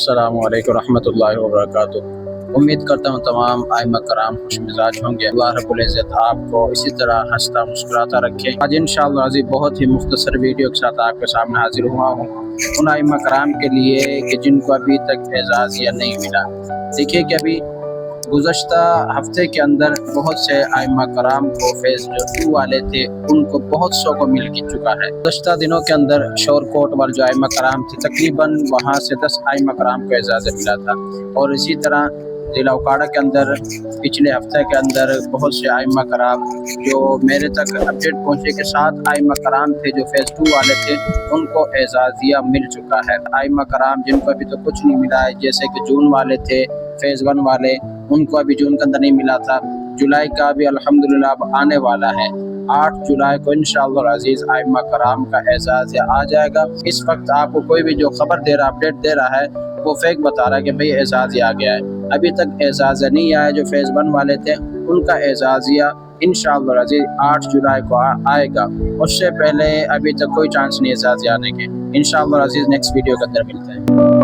अस्सलामु अलैकुम रहमतुल्लाहि व बरकातुहू। उम्मीद करता हूँ तमाम आइमा कराम खुश मिजाज होंगे। अल्लाह रब्बुल इज़्ज़त आपको इसी तरह हंसता मुस्कुराता रखे। आज इंशाअल्लाह अज़ीज़ बहुत ही मुख्तसर वीडियो के साथ आपके सामने हाजिर हुआ हूँ उन आइमा कराम के लिए कि जिनको अभी तक एजाज़िया नहीं मिला। देखिए कि अभी गुज़श्ता हफ्ते के अंदर बहुत से आइमा कराम को फेज़ जो 2 वाले थे उनको बहुत सौ को मिल चुका है। गुज़श्ता दिनों के अंदर शोरकोट वाले जो आइमा कराम थे तकरीबन वहाँ से 10 आइमा कराम को एजाज़ मिला था। और इसी तरह ज़िला उकाड़ा के अंदर पिछले हफ्ते के अंदर बहुत से आइमा कराम जो मेरे तक अपडेट पहुँचे के 7 आइमा कराम थे जो फेज़ 2 वाले थे उनको एजाज़िया मिल चुका है। आइमा कराम जिनको अभी तो कुछ नहीं मिला है, जैसे कि जून वाले थे फेज़ 1 वाले, उनको अभी जून के अंदर नहीं मिला था। जुलाई का भी अल्हम्दुलिल्लाह अब आने वाला है। 8 जुलाई को इंशाअल्लाह अज़ीज़ आइमा कराम का एजाज़िया आ जाएगा। इस वक्त आपको कोई भी जो खबर दे रहा अपडेट दे रहा है वो फेक बता रहा है कि भाई एजाज़िया आ गया है। अभी तक एजाज़िया नहीं आया। जो फेज़ 1 वाले थे उनका एजाज़िया इंशाअल्लाह अज़ीज़ 8 जुलाई को आएगा। उससे पहले अभी तक कोई चांस नहीं एजाज़िया आने के। इंशाअल्लाह अज़ीज़ नेक्स्ट वीडियो के अंदर मिलते हैं।